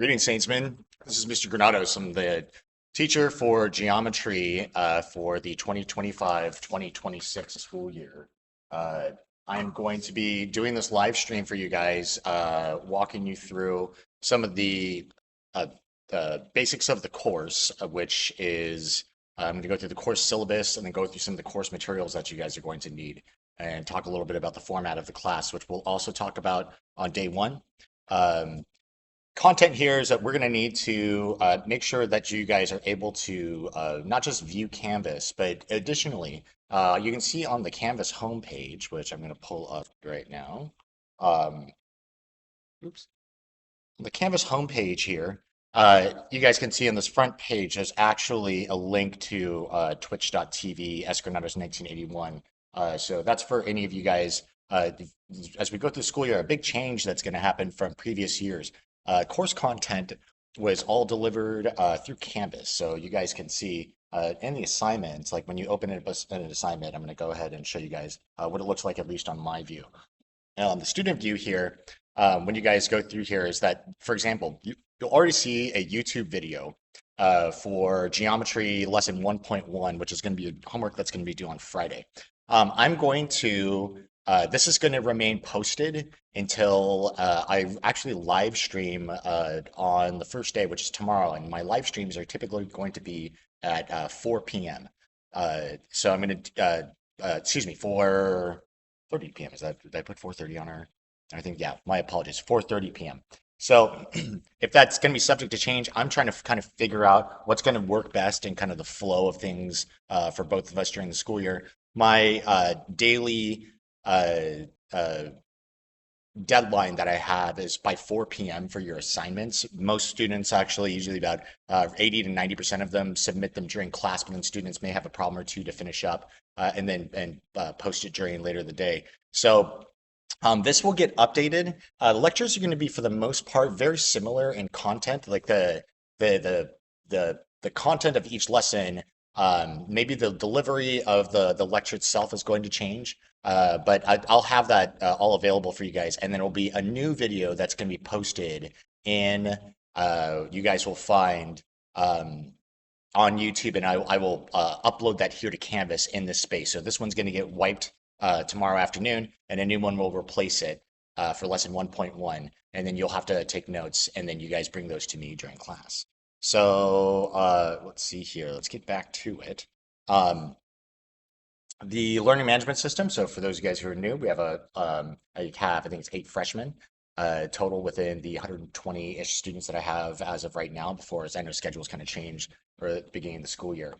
Greetings, Saintsmen. This is Mr. Granados. I'm the teacher for geometry for the 2025-2026 school year. Uh, I'm going to be doing this live stream for you guys, walking you through some of uh, the basics of the course, which is I'm going to go through the course syllabus and then go through some of the course materials that you guys are going to need and talk a little bit about the format of the class, which we'll also talk about on day one. Um, Content here is that we're going to need to make sure that you guys are able to not just view Canvas, but additionally, you can see on the Canvas homepage, which I'm going to pull up right now. Um, oops. The Canvas homepage here, you guys can see on this front page, there's actually a link to twitch.tv, Esgranados 1981. So that's for any of you guys. As we go through the school year, a big change that's going to happen from previous years. Course content was all delivered through Canvas. So you guys can see in the assignments, like when you open an assignment, I'm going to go ahead and show you guys what it looks like, at least on my view. The student view here, when you guys go through here, is that, for example, you'll already see a YouTube video for geometry lesson 1.1, which is going to be homework that's going to be due on Friday. I'm going to, this is going to remain posted until I actually live stream on the first day, which is tomorrow. And my live streams are typically going to be at 4 p.m. So I'm going to, excuse me, 4:30 p.m. Is that, did I put 4:30 on our? I think, yeah, my apologies, 4:30 p.m. So if that's going to be subject to change, I'm trying to kind of figure out what's going to work best in kind of the flow of things for both of us during the school year. My daily uh, uh, deadline that I have is by 4 p.m. for your assignments. Most students actually, usually about 80 to 90% of them submit them during class, but then students may have a problem or two to finish up and then post it during later the day. So this will get updated. The lectures are going to be, for the most part, very similar in content. Like the the content of each lesson, maybe the delivery of the lecture itself is going to change. But I'll have that all available for you guys, and then it'll be a new video that's going to be posted in. You guys will find on YouTube, and I will upload that here to Canvas in this space. So this one's going to get wiped tomorrow afternoon, and a new one will replace it for lesson 1.1. And then you'll have to take notes, and then you guys bring those to me during class. So let's see here. Let's get back to it. The learning management system. So for those of you guys who are new, we have I think it's 8 freshmen total within the 120-ish students that I have as of right now, before, as I know schedules kind of change for the beginning of the school year.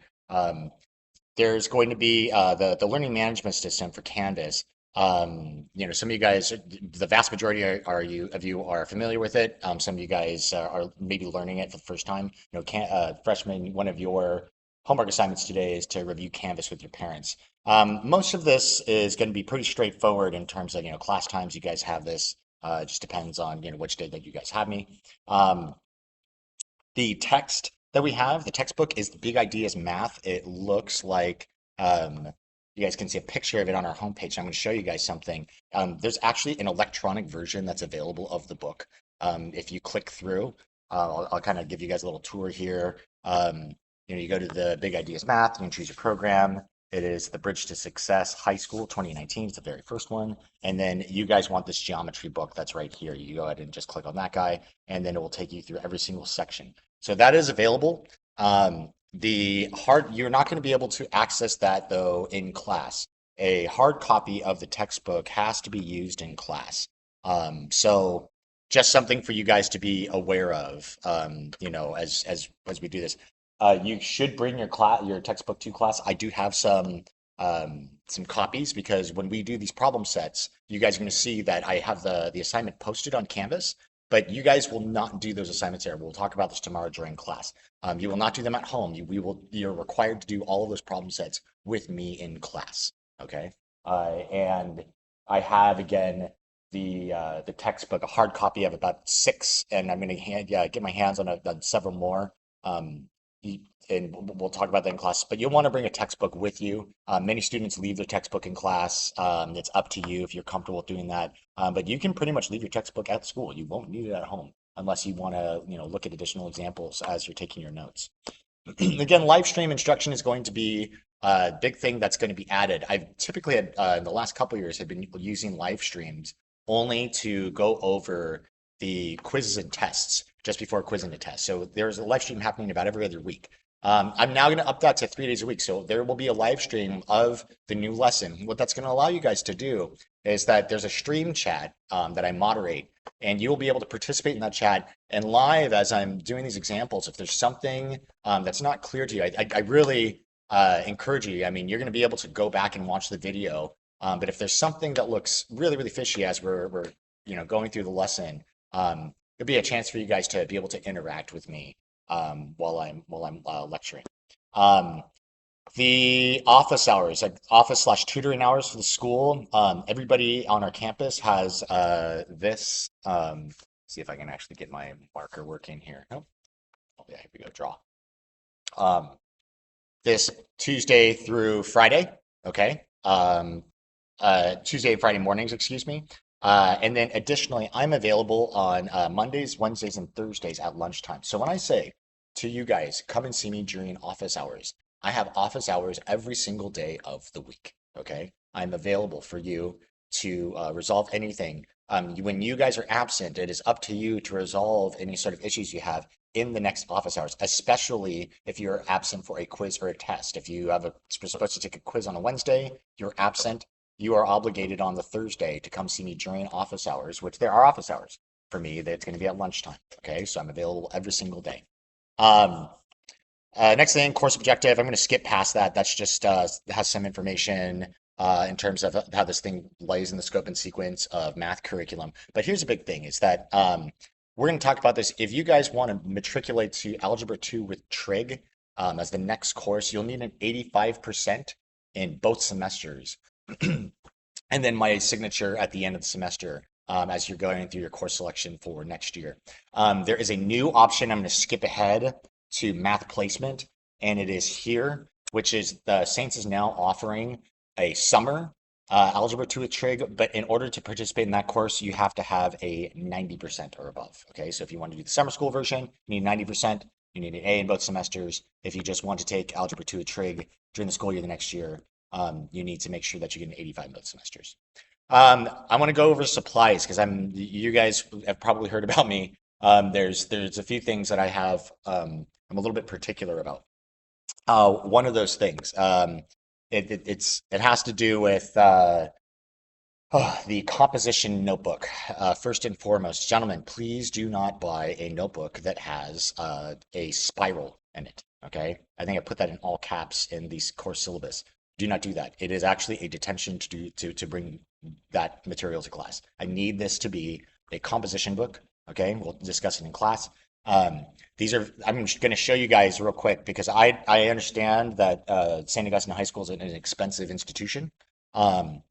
There's going to be the learning management system for Canvas. Some of you guys, the vast majority of you are familiar with it. Some of you guys are maybe learning it for the first time. Freshmen, one of your homework assignments today is to review Canvas with your parents. Most of this is going to be pretty straightforward in terms of, class times. You guys have this. It just depends on, which day that you guys have me. The text that we have, the textbook, is the Big Ideas Math. It looks like, you guys can see a picture of it on our homepage. I'm going to show you guys something. There's actually an electronic version that's available of the book. If you click through, I'll kind of give you guys a little tour here. You go to the Big Ideas Math, you can choose your program. It is the Bridge to Success High School 2019. It's the very first one. And then you guys want this geometry book that's right here. You go ahead and just click on that guy, and then it will take you through every single section. So that is available. You're not going to be able to access that though in class. A hard copy of the textbook has to be used in class. So just something for you guys to be aware of, as we do this. You should bring your textbook to class. I do have some copies, because when we do these problem sets, you guys are going to see that I have the assignment posted on Canvas, but you guys will not do those assignments there. We'll talk about this tomorrow during class. You will not do them at home. You're required to do all of those problem sets with me in class. Okay. And I have, again, the textbook, a hard copy of about 6, and I'm going to get my hands on several more. And we'll talk about that in class, but you'll want to bring a textbook with you. Many students leave their textbook in class. It's up to you if you're comfortable with doing that. But you can pretty much leave your textbook at school. You won't need it at home. unless you want to, look at additional examples as you're taking your notes. Again, live stream instruction is going to be a big thing that's going to be added. I've typically had, in the last couple of years, have been using live streams only to go over the quizzes and tests just before quiz and the test. So there's a live stream happening about every other week. I'm now going to up that to 3 days a week. So there will be a live stream of the new lesson. What that's going to allow you guys to do is that there's a stream chat that I moderate, and you will be able to participate in that chat and live as I'm doing these examples. If there's something that's not clear to you, I really encourage you. I mean, you're going to be able to go back and watch the video. But if there's something that looks really, really fishy as we're going through the lesson, it'll be a chance for you guys to be able to interact with me while I'm lecturing. The office hours, like office/tutoring hours for the school. Everybody on our campus has this. See if I can actually get my marker working here. Nope. Oh yeah, here we go. Draw. This Tuesday through Friday. Okay. Tuesday and Friday mornings, excuse me. And then additionally, I'm available on Mondays, Wednesdays, and Thursdays at lunchtime. So when I say to you guys, come and see me during office hours, I have office hours every single day of the week. Okay. I'm available for you to resolve anything. When you guys are absent, it is up to you to resolve any sort of issues you have in the next office hours, especially if you're absent for a quiz or a test. If you have supposed to take a quiz on a Wednesday, you're absent, you are obligated on the Thursday to come see me during office hours, which there are office hours for me. That's going to be at lunchtime. Okay, so I'm available every single day. Next thing, course objective. I'm going to skip past that. That's just has some information in terms of how this thing lays in the scope and sequence of math curriculum. But here's a big thing: is that we're going to talk about this. If you guys want to matriculate to Algebra 2 with trig as the next course, you'll need an 85% in both semesters. And then my signature at the end of the semester as you're going through your course selection for next year. There is a new option. I'm going to skip ahead to math placement, and it is here, which is the Saints is now offering a summer Algebra 2 with trig, but in order to participate in that course, you have to have a 90% or above. Okay, so if you want to do the summer school version, you need 90%. You need an A in both semesters. If you just want to take Algebra 2 with trig during the school year the next year, you need to make sure that you get an 85 in both semesters. I want to go over supplies because you guys have probably heard about me. There's a few things that I have I'm a little bit particular about. One of those things, it has to do with the composition notebook. First and foremost, gentlemen, please do not buy a notebook that has a spiral in it. Okay, I think I put that in all caps in the course syllabus. Do not do that. It is actually a detention to bring that material to class. I need this to be a composition book. Okay, we'll discuss it in class. I'm going to show you guys real quick because I understand that St. Augustine High School is an expensive institution. I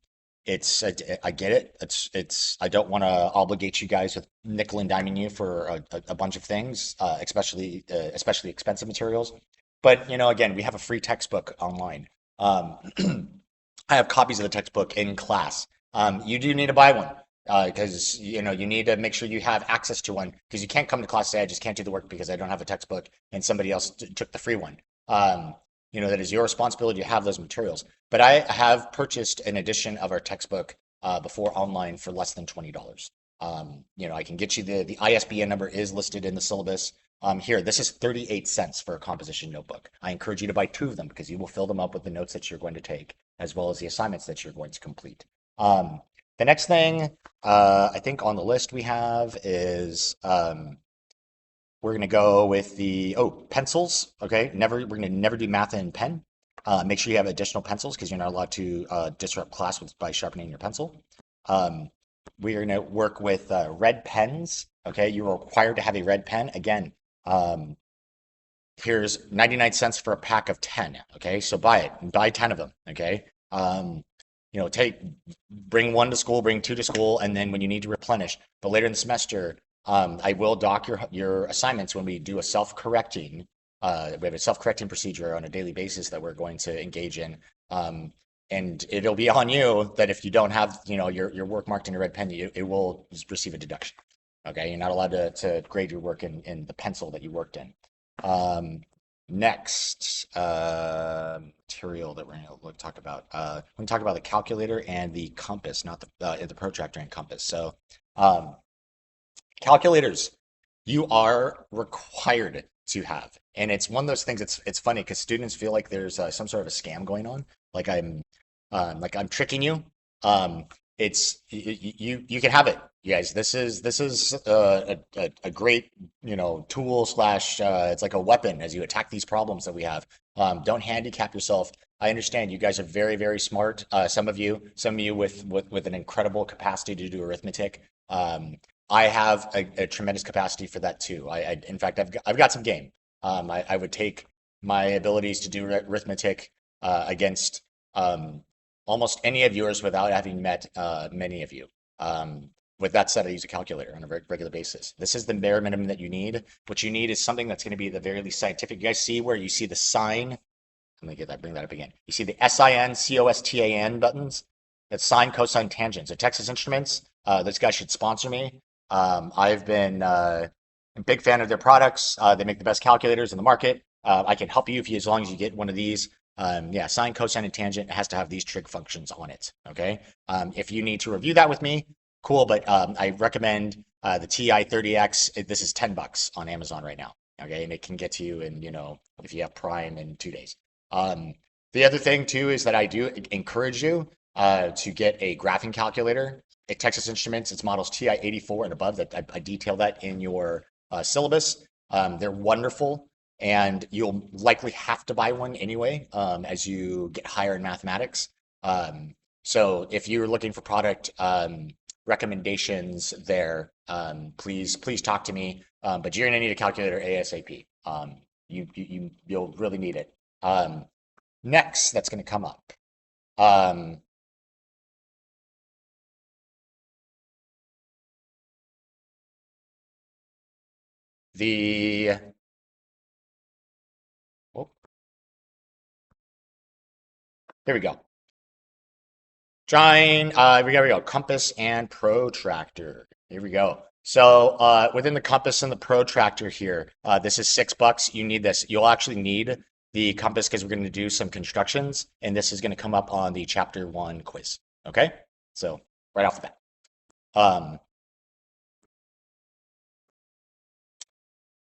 get it. I don't want to obligate you guys with nickel and diming you for a bunch of things, especially expensive materials. But again, we have a free textbook online. I have copies of the textbook in class. You do need to buy one because you need to make sure you have access to one because you can't come to class and say I just can't do the work because I don't have a textbook and somebody else took the free one. That is your responsibility to have those materials. But I have purchased an edition of our textbook before online for less than $20. I can get you the ISBN number is listed in the syllabus. Here, this is 38 cents for a composition notebook. I encourage you to buy 2 of them because you will fill them up with the notes that you're going to take, as well as the assignments that you're going to complete. The next thing I think on the list we have is we're going to go with pencils. Okay, we're going to never do math in pen. Make sure you have additional pencils because you're not allowed to disrupt class by sharpening your pencil. We are going to work with red pens. Okay, you're required to have a red pen. Again, here's 99 cents for a pack of 10. Okay, so buy 10 of them. Okay, bring 1 to school, bring 2 to school, and then when you need to replenish. But later in the semester, I will dock your assignments when we do a self-correcting. We have a self-correcting procedure on a daily basis that we're going to engage in. And it'll be on you that if you don't have, your work marked in a red pen, it will receive a deduction. Okay, you're not allowed to grade your work in the pencil that you worked in. Um, Next material that we're going to talk about. We're going to talk about the calculator and the compass, not the protractor and compass. So, um, calculators, you are required to have, and it's one of those things. It's funny because students feel like there's some sort of a scam going on, like I'm tricking you. Um, it's you can have it, you guys. This is a great tool slash it's like a weapon as you attack these problems that we have. Don't handicap yourself. I understand you guys are very smart. Some of you with an incredible capacity to do arithmetic. I have a tremendous capacity for that too. In fact, I've got some game. I would take my abilities to do arithmetic against almost any of yours without having met many of you. With that said, I use a calculator on a regular basis. This is the bare minimum that you need. What you need is something that's going to be the very least scientific. You guys see where you see the sign? Let me bring that up again. You see the SIN, COSTAN buttons? That's sine, cosine, tangent. So Texas Instruments, this guy should sponsor me. I've been a big fan of their products. They make the best calculators in the market. I can help you as long as you get one of these. Yeah, sine, cosine, and tangent has to have these trig functions on it. Okay. If you need to review that with me, cool. But I recommend the TI 30X. This is $10 on Amazon right now. Okay, and it can get to you in if you have Prime in 2 days. Um, the other thing too is that I do encourage you to get a graphing calculator at Texas Instruments. It's models TI 84 and above. That I detail that in your syllabus. They're wonderful, and you'll likely have to buy one anyway as you get higher in mathematics. So if you're looking for product recommendations there, please talk to me. But you're going to need a calculator ASAP. You'll really need it. Next, that's going to come up. Um, the oh, Here we go. Drawing, we go. Compass and protractor. Here we go. So within the compass and the protractor here, this is $6. You need this. You'll actually need the compass because we're going to do some constructions, and this is going to come up on the chapter 1 quiz. Okay? So right off the bat. Um,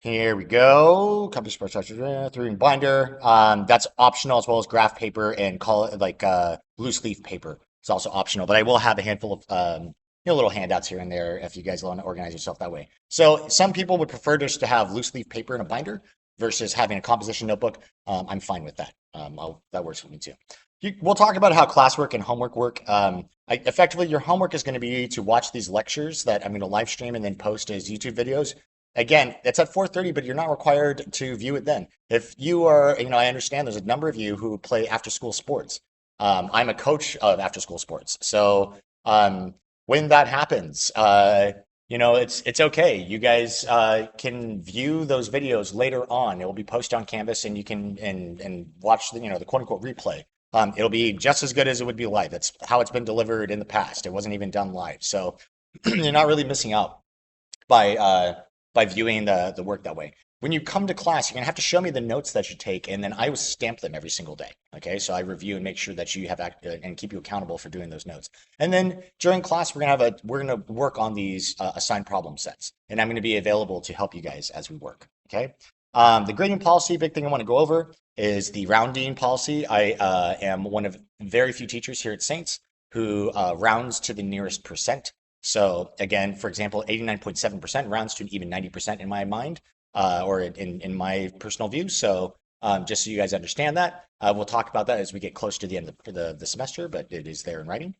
Here we go. Compass protractor through binder. That's optional as well as graph paper and call it like loose leaf paper. It's also optional, but I will have a handful of little handouts here and there if you guys want to organize yourself that way. So some people would prefer just to have loose leaf paper in a binder versus having a composition notebook. I'm fine with that. That works for me too. We'll talk about how classwork and homework work. Effectively, your homework is going to be to watch these lectures that I'm going to live stream and then post as YouTube videos. Again, it's at 4:30, but you're not required to view it then. If you are, I understand there's a number of you who play after school sports. I'm a coach of after school sports. So when that happens, it's okay. You guys can view those videos later on. It will be posted on Canvas and you can and watch the quote unquote replay. It'll be just as good as it would be live. That's how it's been delivered in the past. It wasn't even done live. So you're not really missing out by viewing the work that way. When you come to class, you're gonna have to show me the notes that you take, and then I will stamp them every single day. Okay, so I review and make sure that you have and keep you accountable for doing those notes. And then during class, we're gonna work on these assigned problem sets, and I'm gonna be available to help you guys as we work. Okay. The grading policy, big thing I want to go over is the rounding policy. I am one of very few teachers here at Saints who rounds to the nearest percent. So again, for example, 89.7% rounds to an even 90% in my mind, or in my personal view. So just so you guys understand that, we'll talk about that as we get close to the end of the semester, but it is there in writing.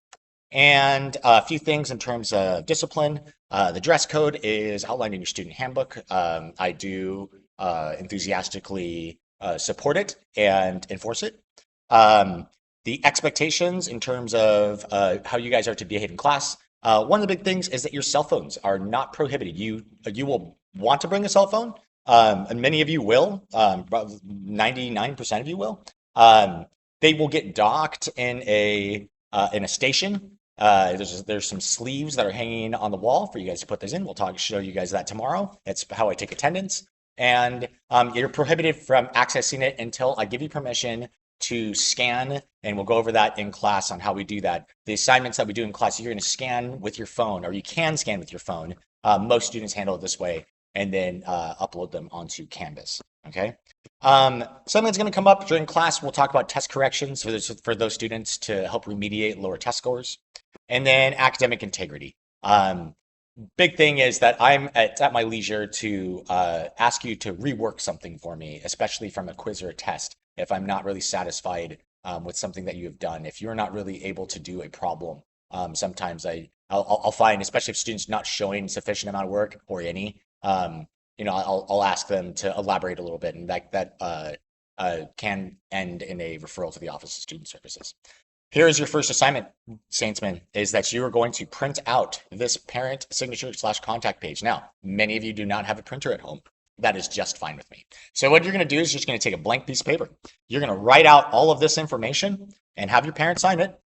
And a few things in terms of discipline. The dress code is outlined in your student handbook. I do enthusiastically support it and enforce it. The expectations in terms of how you guys are to behave in class. One of the big things is that your cell phones are not prohibited. You will want to bring a cell phone, and many of you will. 99% of you will. They will get docked in a station, There's some sleeves that are hanging on the wall for you guys to put those in. Show you guys that tomorrow. That's how I take attendance. And you're prohibited from accessing it until I give you permission to scan, and we'll go over that in class on how we do that. The assignments that we do in class, you're going to scan with your phone, or you can scan with your phone. Most students handle it this way, and then upload them onto Canvas. Okay. Something that's going to come up during class, we'll talk about test corrections for those students to help remediate lower test scores. And then academic integrity. Big thing is that it's at my leisure to ask you to rework something for me, especially from a quiz or a test, if I'm not really satisfied with something that you have done. If you're not really able to do a problem, sometimes I'll find, especially if students not showing sufficient amount of work or any, I'll ask them to elaborate a little bit, and that can end in a referral to the Office of Student Services. Here is your first assignment, Saintsmen, is that you are going to print out this parent signature / contact page. Now, many of you do not have a printer at home. That is just fine with me. So what you're going to do is you're just going to take a blank piece of paper. You're going to write out all of this information and have your parent sign it.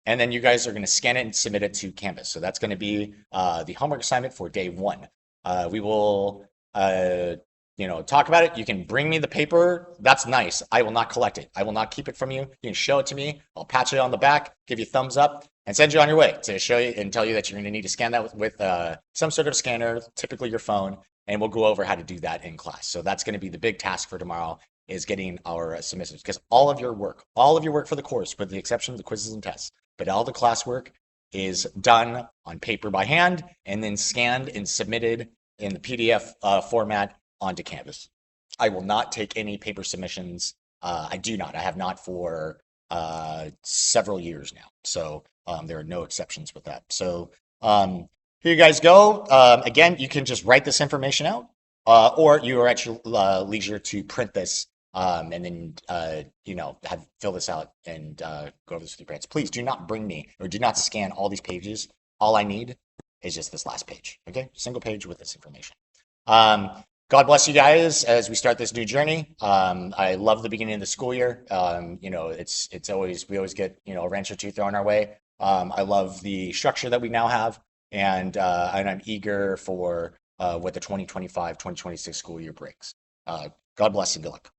And then you guys are going to scan it and submit it to Canvas. So that's going to be the homework assignment for day one. We will talk about it. You can bring me the paper. That's nice. I will not collect it. I will not keep it from you. You can show it to me. I'll patch it on the back, give you a thumbs up, and send you on your way to show you and tell you that you're going to need to scan that with some sort of scanner, typically your phone, and we'll go over how to do that in class. So that's going to be the big task for tomorrow, is getting our submissions, because all of your work for the course, with the exception of the quizzes and tests, but all the classwork is done on paper by hand and then scanned and submitted in the PDF format onto Canvas. I will not take any paper submissions. I do not. I have not for several years now. So there are no exceptions with that. So here you guys go. Again, you can just write this information out, or you are at your leisure to print this and then fill this out and go over this with your parents. Please do not bring me, or do not scan all these pages. All I need is just this last page. Okay, single page with this information. God bless you guys as we start this new journey. I love the beginning of the school year. It's always, we always get a wrench or two thrown our way. I love the structure that we now have, and I'm eager for what the 2025-2026 school year brings. God bless and good luck.